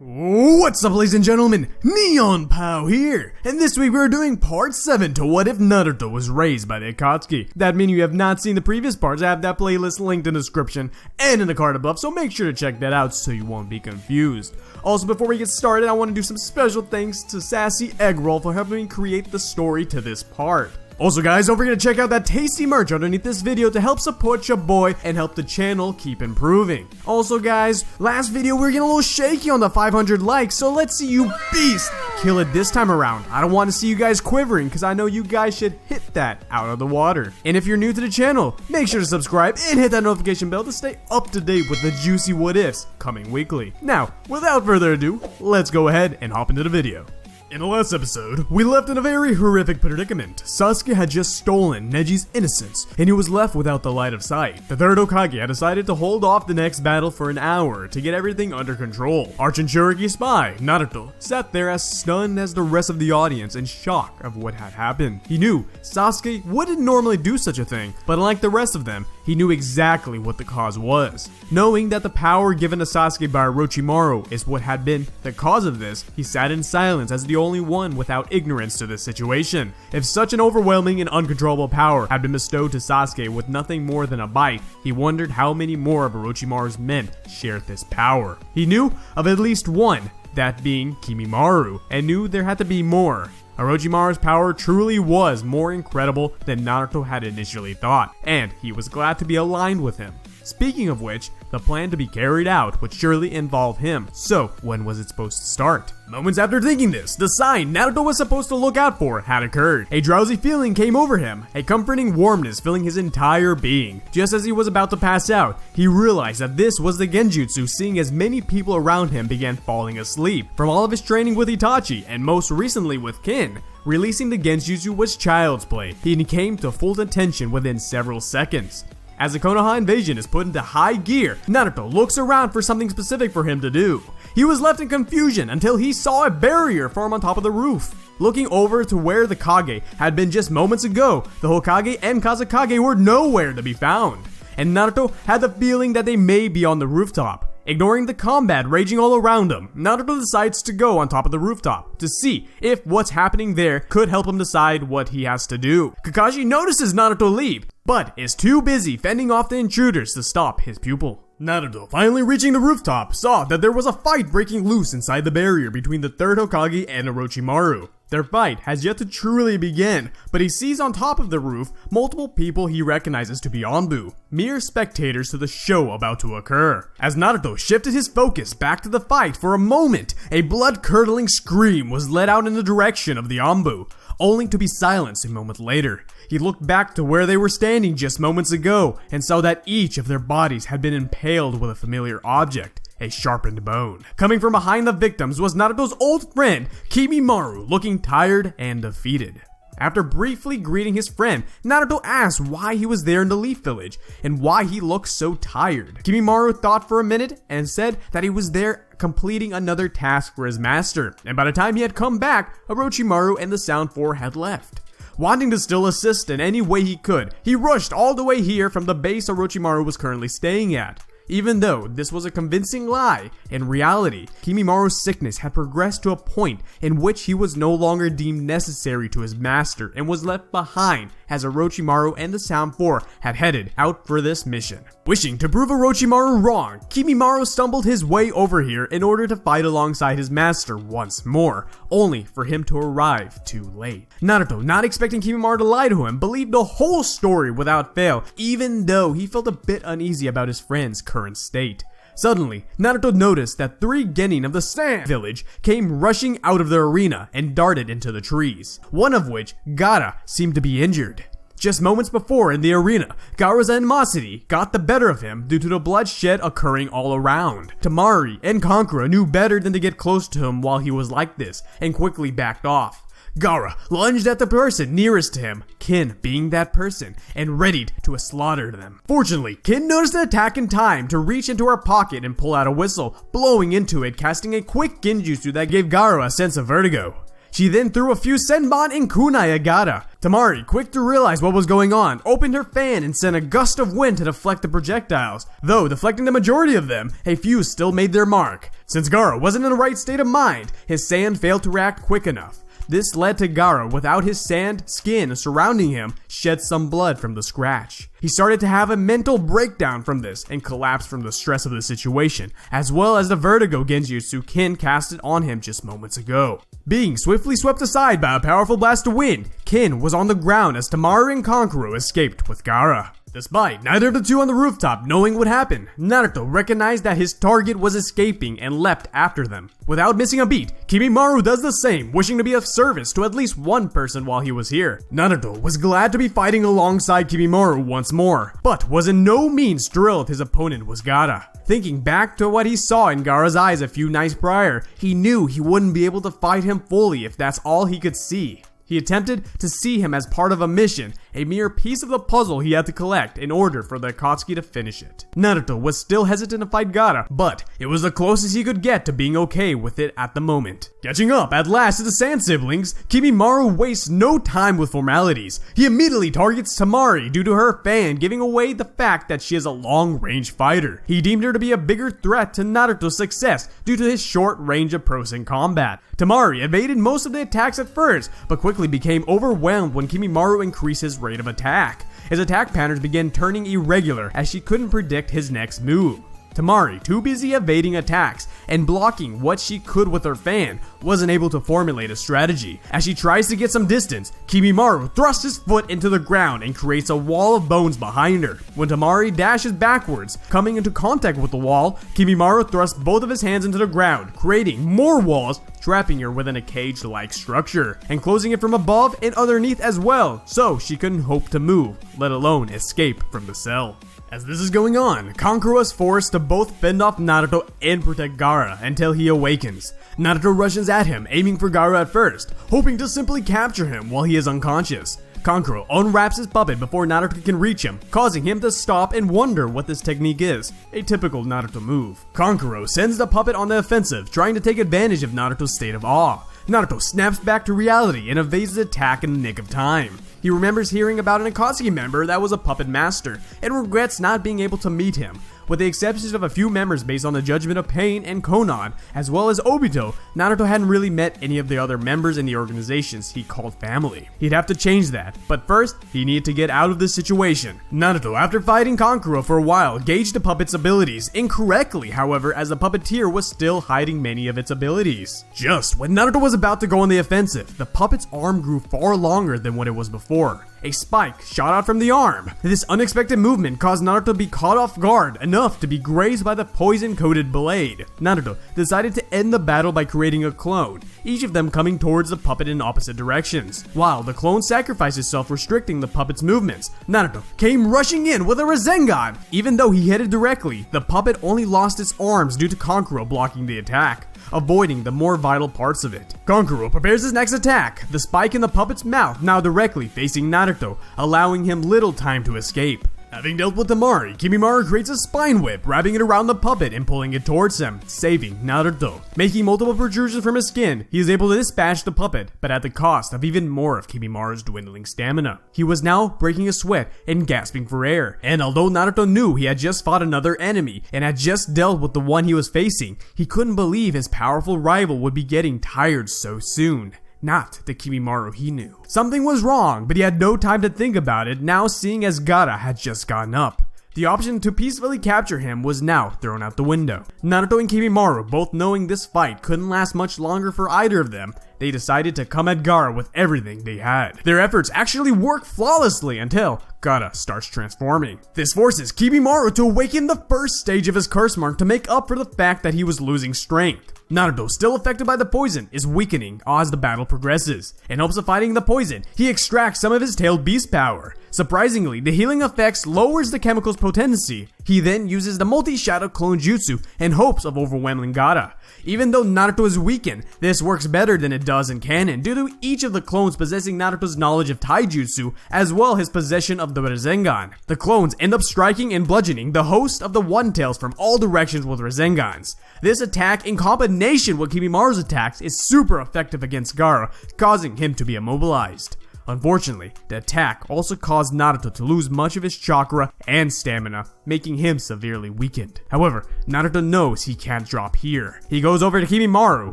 What's up, ladies and gentlemen? Neon Pow here, and this week we're doing part 7 to What If Naruto Was Raised by the Akatsuki. That means you have not seen the previous parts. I have that playlist linked in the description and in the card above, so make sure to check that out so you won't be confused. Also, before we get started, I want to do some special thanks to Sassyeggroll for helping me create the story to this part. Also guys, don't forget to check out that tasty merch underneath this video to help support your boy and help the channel keep improving. Also guys, last video we were getting a little shaky on the 500 likes, so let's see you beast kill it this time around. I don't want to see you guys quivering because I know you guys should hit that out of the water. And if you're new to the channel, make sure to subscribe and hit that notification bell to stay up to date with the juicy what ifs coming weekly. Now, without further ado, let's go ahead and hop into the video. In the last episode, we left in a very horrific predicament. Sasuke had just stolen Neji's innocence, and he was left without the light of sight. The third Hokage had decided to hold off the next battle for an hour to get everything under control. Arch-Jinchuriki spy, Naruto, sat there as stunned as the rest of the audience in shock of what had happened. He knew Sasuke wouldn't normally do such a thing, but unlike the rest of them, he knew exactly what the cause was. Knowing that the power given to Sasuke by Orochimaru is what had been the cause of this, he sat in silence as the only one without ignorance to this situation. If such an overwhelming and uncontrollable power had been bestowed to Sasuke with nothing more than a bite, he wondered how many more of Orochimaru's men shared this power. He knew of at least one, that being Kimimaro, and knew there had to be more. Orochimaru's power truly was more incredible than Naruto had initially thought, and he was glad to be aligned with him. Speaking of which, the plan to be carried out would surely involve him, so when was it supposed to start? Moments after thinking this, the sign Naruto was supposed to look out for had occurred. A drowsy feeling came over him, a comforting warmness filling his entire being. Just as he was about to pass out, he realized that this was the Genjutsu, seeing as many people around him began falling asleep. From all of his training with Itachi, and most recently with Kin, releasing the Genjutsu was child's play. He came to full attention within several seconds. As the Konoha invasion is put into high gear, Naruto looks around for something specific for him to do. He was left in confusion until he saw a barrier form on top of the roof. Looking over to where the Kage had been just moments ago, the Hokage and Kazekage were nowhere to be found. And Naruto had the feeling that they may be on the rooftop. Ignoring the combat raging all around him, Naruto decides to go on top of the rooftop to see if what's happening there could help him decide what he has to do. Kakashi notices Naruto leave, but is too busy fending off the intruders to stop his pupil. Naruto, finally reaching the rooftop, saw that there was a fight breaking loose inside the barrier between the third Hokage and Orochimaru. Their fight has yet to truly begin, but he sees on top of the roof multiple people he recognizes to be Anbu, mere spectators to the show about to occur. As Naruto shifted his focus back to the fight for a moment, a blood-curdling scream was let out in the direction of the Anbu, only to be silenced a moment later. He looked back to where they were standing just moments ago and saw that each of their bodies had been impaled with a familiar object. A sharpened bone. Coming from behind the victims was Naruto's old friend, Kimimaro, looking tired and defeated. After briefly greeting his friend, Naruto asked why he was there in the Leaf Village and why he looked so tired. Kimimaro thought for a minute and said that he was there completing another task for his master, and by the time he had come back, Orochimaru and the Sound Four had left. Wanting to still assist in any way he could, he rushed all the way here from the base Orochimaru was currently staying at. Even though this was a convincing lie, in reality, Kimimaro's sickness had progressed to a point in which he was no longer deemed necessary to his master and was left behind as Orochimaru and the Sound Four had headed out for this mission. Wishing to prove Orochimaru wrong, Kimimaro stumbled his way over here in order to fight alongside his master once more, only for him to arrive too late. Naruto, not expecting Kimimaro to lie to him, believed the whole story without fail, even though he felt a bit uneasy about his friend's current state. Suddenly, Naruto noticed that 3 genin of the Sand Village came rushing out of the arena and darted into the trees, one of which, Gaara, seemed to be injured. Just moments before in the arena, Gaara's animosity got the better of him due to the bloodshed occurring all around. Temari and Kankura knew better than to get close to him while he was like this, and quickly backed off. Gaara lunged at the person nearest to him, Kin being that person, and readied to slaughter them. Fortunately, Kin noticed the attack in time to reach into her pocket and pull out a whistle, blowing into it, casting a quick genjutsu that gave Gaara a sense of vertigo. She then threw a few senbon and kunai at Gaara. Temari, quick to realize what was going on, opened her fan and sent a gust of wind to deflect the projectiles. Though deflecting the majority of them, a few still made their mark. Since Gaara wasn't in the right state of mind, his sand failed to react quick enough. This led to Gaara, without his sand skin surrounding him, shed some blood from the scratch. He started to have a mental breakdown from this and collapsed from the stress of the situation, as well as the vertigo genjutsu Kin casted on him just moments ago. Being swiftly swept aside by a powerful blast of wind, Kin was on the ground as Temari and Kankuro escaped with Gaara. Despite neither of the two on the rooftop knowing what happened, Naruto recognized that his target was escaping and leapt after them. Without missing a beat, Kimimaro does the same, wishing to be of service to at least one person while he was here. Naruto was glad to be fighting alongside Kimimaro once more, but was in no means thrilled his opponent was Gaara. Thinking back to what he saw in Gaara's eyes a few nights prior, he knew he wouldn't be able to fight him fully if that's all he could see. He attempted to see him as part of a mission, a mere piece of the puzzle he had to collect in order for the Akatsuki to finish it. Naruto was still hesitant to fight Gaara, but it was the closest he could get to being okay with it at the moment. Catching up at last to the Sand siblings, Kimimaro wastes no time with formalities. He immediately targets Temari due to her fan giving away the fact that she is a long-range fighter. He deemed her to be a bigger threat to Naruto's success due to his short-range approach in combat. Temari evaded most of the attacks at first, but quickly became overwhelmed when Kimimaro increased his rate of attack. His attack patterns began turning irregular as she couldn't predict his next move. Temari, too busy evading attacks and blocking what she could with her fan, wasn't able to formulate a strategy. As she tries to get some distance, Kimimaro thrusts his foot into the ground and creates a wall of bones behind her. When Temari dashes backwards, coming into contact with the wall, Kimimaro thrusts both of his hands into the ground, creating more walls, trapping her within a cage-like structure, and closing it from above and underneath as well, so she couldn't hope to move, let alone escape from the cell. As this is going on, Kankuro is forced to both fend off Naruto and protect Gaara until he awakens. Naruto rushes at him, aiming for Gaara at first, hoping to simply capture him while he is unconscious. Kankuro unwraps his puppet before Naruto can reach him, causing him to stop and wonder what this technique is, a typical Naruto move. Kankuro sends the puppet on the offensive, trying to take advantage of Naruto's state of awe. Naruto snaps back to reality and evades his attack in the nick of time. He remembers hearing about an Akatsuki member that was a puppet master, and regrets not being able to meet him. With the exceptions of a few members based on the judgment of Pain and Konan, as well as Obito, Naruto hadn't really met any of the other members in the organizations he called family. He'd have to change that, but first, he needed to get out of this situation. Naruto, after fighting Kankuro for a while, gauged the puppet's abilities, incorrectly however, as the puppeteer was still hiding many of its abilities. Just when Naruto was about to go on the offensive, the puppet's arm grew far longer than what it was before. A spike shot out from the arm. This unexpected movement caused Naruto to be caught off guard enough to be grazed by the poison-coated blade. Naruto decided to end the battle by creating a clone, each of them coming towards the puppet in opposite directions. While the clone sacrificed itself, restricting the puppet's movements, Naruto came rushing in with a Rasengan. Even though he hit it directly, the puppet only lost its arms due to Kankuro blocking the attack, avoiding the more vital parts of it. Kankuro prepares his next attack, the spike in the puppet's mouth now directly facing Naruto, allowing him little time to escape. Having dealt with Temari, Kimimaro creates a spine whip, wrapping it around the puppet and pulling it towards him, saving Naruto. Making multiple protrusions from his skin, he is able to dispatch the puppet, but at the cost of even more of Kimimaro's dwindling stamina. He was now breaking a sweat and gasping for air, and although Naruto knew he had just fought another enemy and had just dealt with the one he was facing, he couldn't believe his powerful rival would be getting tired so soon. Not the Kimimaro he knew. Something was wrong, but he had no time to think about it now, seeing as Gaara had just gotten up. The option to peacefully capture him was now thrown out the window. Naruto and Kimimaro, both knowing this fight couldn't last much longer for either of them, they decided to come at Gaara with everything they had. Their efforts actually work flawlessly until Gaara starts transforming. This forces Kimimaro to awaken the first stage of his curse mark to make up for the fact that he was losing strength. Naruto, still affected by the poison, is weakening as the battle progresses. In hopes of fighting the poison, he extracts some of his tailed beast power. Surprisingly, the healing effects lowers the chemical's potency. He then uses the multi-shadow clone jutsu in hopes of overwhelming Gaara. Even though Naruto is weakened, this works better than it does in canon due to each of the clones possessing Naruto's knowledge of taijutsu as well his possession of the Rasengan. The clones end up striking and bludgeoning the host of the One-Tails from all directions with Rasengans. This attack in combination with Kimimaro's attacks is super effective against Gaara, causing him to be immobilized. Unfortunately, the attack also caused Naruto to lose much of his chakra and stamina, making him severely weakened. However, Naruto knows he can't drop here. He goes over to Kimimaro,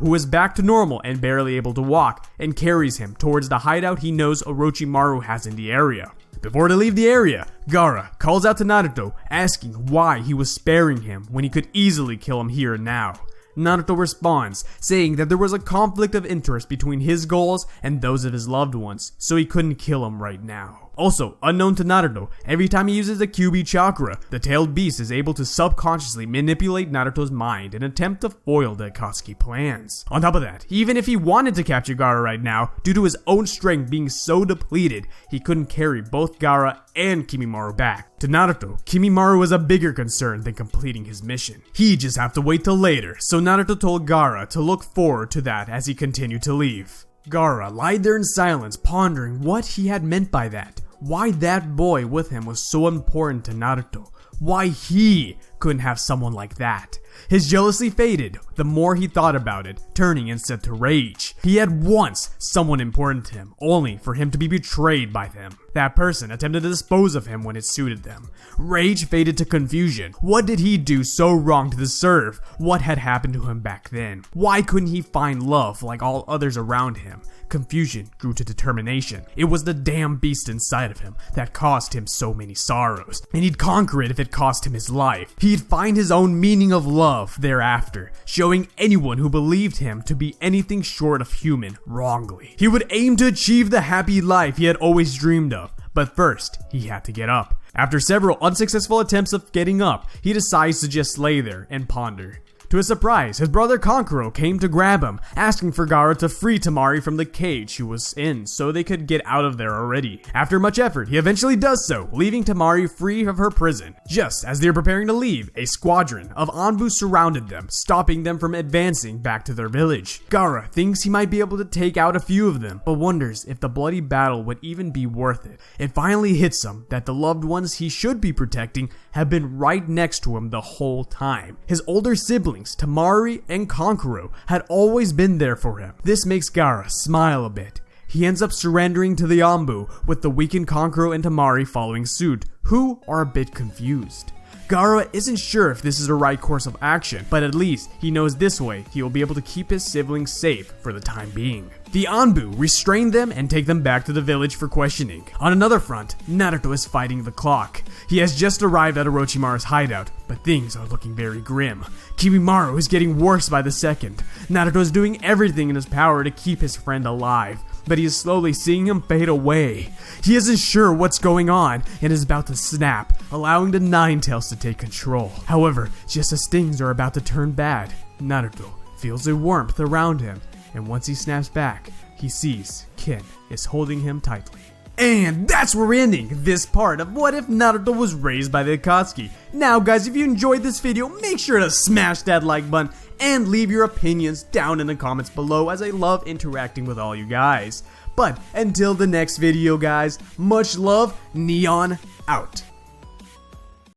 who is back to normal and barely able to walk, and carries him towards the hideout he knows Orochimaru has in the area. Before they leave the area, Gaara calls out to Naruto, asking why he was sparing him when he could easily kill him here and now. Naruto responds, saying that there was a conflict of interest between his goals and those of his loved ones, so he couldn't kill him right now. Also, unknown to Naruto, every time he uses the QB chakra, the tailed beast is able to subconsciously manipulate Naruto's mind and attempt to foil the Akatsuki plans. On top of that, even if he wanted to capture Gaara right now, due to his own strength being so depleted, he couldn't carry both Gaara and Kimimaro back. To Naruto, Kimimaro was a bigger concern than completing his mission. He'd just have to wait till later, so Naruto told Gaara to look forward to that as he continued to leave. Gaara lied there in silence, pondering what he had meant by that. Why that boy with him was so important to Naruto. Why he couldn't have someone like that. His jealousy faded the more he thought about it, turning instead to rage. He had once someone important to him, only for him to be betrayed by them. That person attempted to dispose of him when it suited them. Rage faded to confusion. What did he do so wrong to deserve what had happened to him back then? Why couldn't he find love like all others around him? Confusion grew to determination. It was the damn beast inside of him that caused him so many sorrows, and he'd conquer it if it cost him his life. He'd find his own meaning of love thereafter, showing anyone who believed him to be anything short of human wrongly. He would aim to achieve the happy life he had always dreamed of, but first, he had to get up. After several unsuccessful attempts of getting up, he decides to just lay there and ponder. To his surprise, his brother Kankuro came to grab him, asking for Gaara to free Temari from the cage she was in so they could get out of there already. After much effort, he eventually does so, leaving Temari free of her prison. Just as they are preparing to leave, a squadron of Anbu surrounded them, stopping them from advancing back to their village. Gaara thinks he might be able to take out a few of them, but wonders if the bloody battle would even be worth it. It finally hits him that the loved ones he should be protecting have been right next to him the whole time. His older siblings, Temari and Kankuro, had always been there for him. This makes Gaara smile a bit. He ends up surrendering to the Anbu, with the weakened Kankuro and Temari following suit, who are a bit confused. Gaara isn't sure if this is the right course of action, but at least he knows this way he will be able to keep his siblings safe for the time being. The Anbu restrain them and take them back to the village for questioning. On another front, Naruto is fighting the clock. He has just arrived at Orochimaru's hideout, but things are looking very grim. Kimimaro is getting worse by the second. Naruto is doing everything in his power to keep his friend alive, but he is slowly seeing him fade away. He isn't sure what's going on and is about to snap, allowing the Nine Tails to take control. However, just as things are about to turn bad, Naruto feels a warmth around him, and once he snaps back, he sees Kin is holding him tightly. And that's where we're ending this part of What If Naruto Was Raised by the Akatsuki. Now guys, if you enjoyed this video, make sure to smash that like button and leave your opinions down in the comments below, as I love interacting with all you guys. But until the next video guys, much love, Neon out.